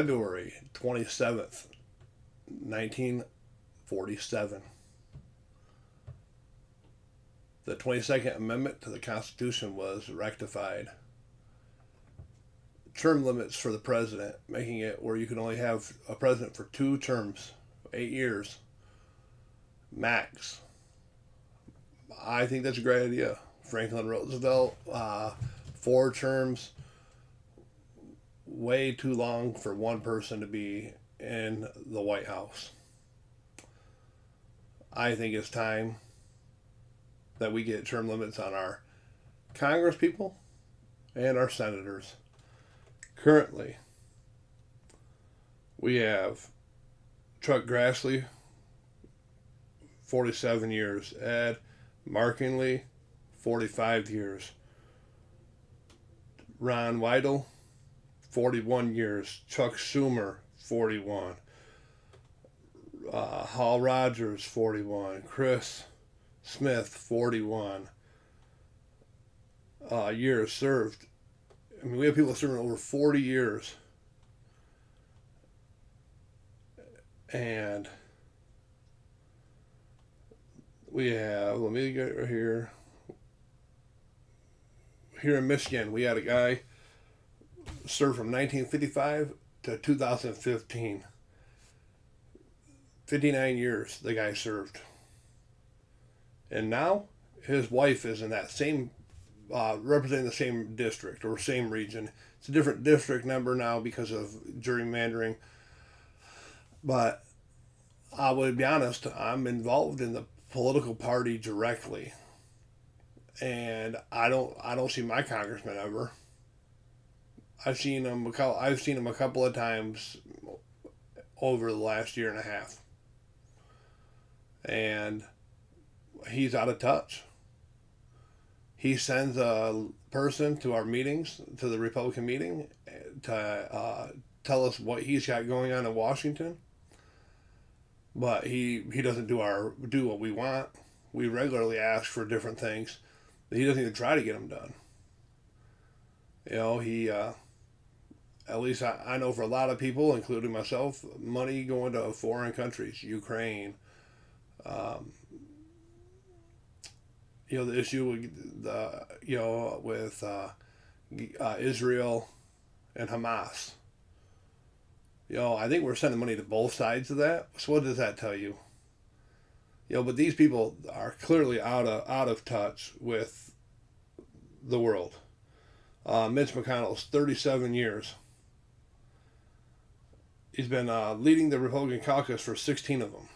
February 27th, 1947. The 22nd Amendment to the Constitution was rectified. Term limits for the president, making it where you can only have a president for 2 terms, 8 years, max. I think that's a great idea. Franklin Roosevelt, 4 terms, way too long for one person to be in the White House. I think it's time that we get term limits on our Congress people and our senators. Currently, we have Chuck Grassley, 47 years. Ed Markingly, 45 years. Ron Wyden, 41 years. Chuck Schumer, 41. Hal Rogers, 41. Chris Smith, 41 years served. I mean, we have people serving over 40 years. And we have, let me get right here. Here in Michigan, we had a guy served from 1955 to 2015. 59 years the guy served. And now his wife is in that same, representing the same district or same region. It's a different district number now because of gerrymandering. But I would be honest, I'm involved in the political party directly. And I don't see my congressman ever. I've seen him a couple of times over the last year and a half. And he's out of touch. He sends a person to our meetings, to the Republican meeting, to tell us what he's got going on in Washington. But he doesn't do what we want. We regularly ask for different things. But he doesn't even try to get them done. You know, he, at least I know for a lot of people, including myself, money going to foreign countries, Ukraine, the issue with Israel and Hamas. I think we're sending money to both sides of that. So what does that tell you? But these people are clearly out of touch with the world. Mitch McConnell's 37 years. He's been leading the Republican caucus for 16 of them.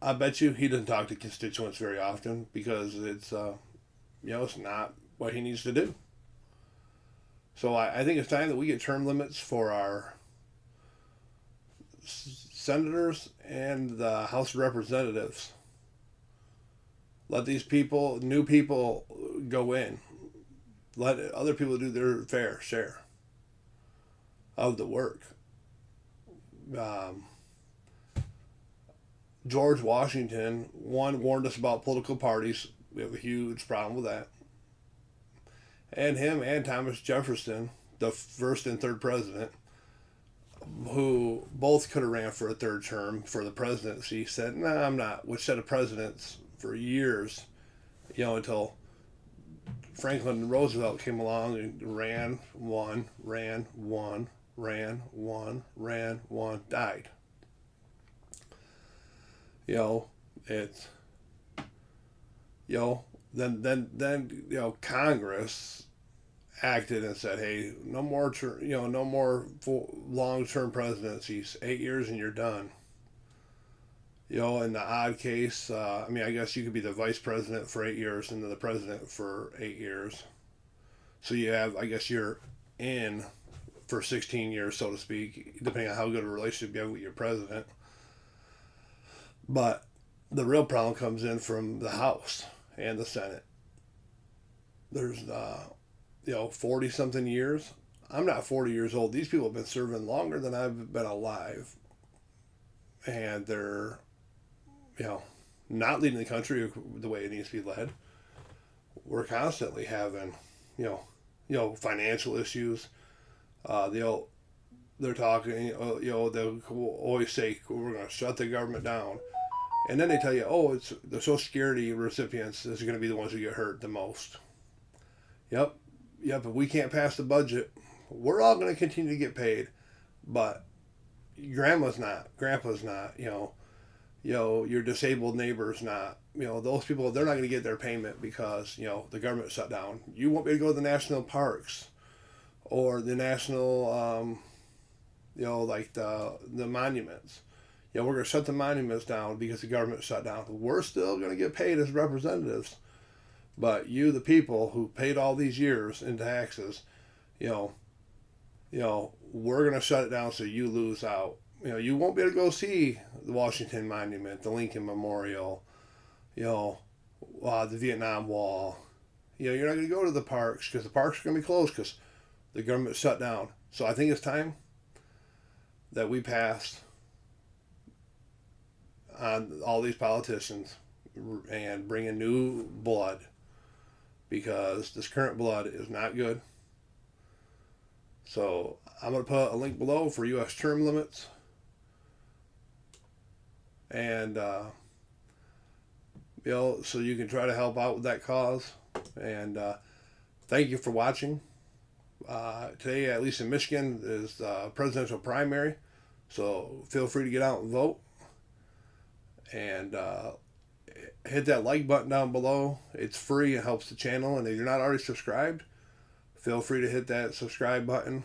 I bet you he doesn't talk to constituents very often because it's not what he needs to do. So I think it's time that we get term limits for our senators and the House of Representatives. Let these people, new people, go in. Let other people do their fair share of the work. George Washington, warned us about political parties. We have a huge problem with that. And him and Thomas Jefferson, the first and third president, who both could have ran for a third term for the presidency, said, "No, I'm not," which set of presidents for years, until Franklin Roosevelt came along and ran, died. Then Congress acted and said, "Hey, no more long-term presidencies. 8 years and you're done." In the odd case, I guess you could be the vice president for 8 years and then the president for 8 years. So you have, I guess you're in for 16 years, so to speak, depending on how good a relationship you have with your president. But the real problem comes in from the House and the Senate. There's, 40-something years. I'm not 40 years old. These people have been serving longer than I've been alive. And they're, not leading the country the way it needs to be led. We're constantly having, financial issues. They're talking, they'll always say we're going to shut the government down, and then they tell you, oh, it's the Social Security recipients is going to be the ones who get hurt the most. Yep, yep. If we can't pass the budget, we're all going to continue to get paid, but grandma's not, grandpa's not, your disabled neighbor's not. Those people, they're not going to get their payment because, the government shut down. You won't be able to go to the national parks or the national, like the monuments. We're going to shut the monuments down because the government shut down. We're still going to get paid as representatives. But you, the people who paid all these years in taxes, we're going to shut it down so you lose out. You won't be able to go see the Washington Monument, the Lincoln Memorial, the Vietnam Wall. You're not going to go to the parks because the parks are going to be closed because the government shut down. So I think it's time that we pass on all these politicians and bring in new blood, because this current blood is not good. So I'm going to put a link below for U.S. term limits. And, so you can try to help out with that cause. And thank you for watching. Today, at least in Michigan, is the presidential primary. So feel free to get out and vote. And hit that like button down below. It's free. It helps the channel. And if you're not already subscribed, feel free to hit that subscribe button.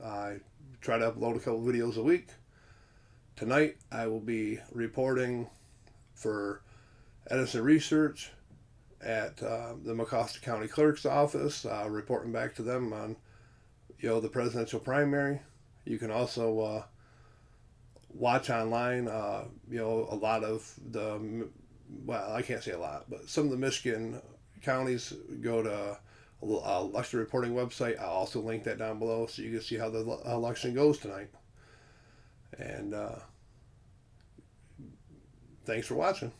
I try to upload a couple videos a week. Tonight, I will be reporting for Edison Research at the Mecosta County Clerk's office, reporting back to them on, the presidential primary. You can also watch online, a lot of the, well, I can't say a lot, but some of the Michigan counties go to election reporting website. I'll also link that down below so you can see how the election goes tonight. And thanks for watching.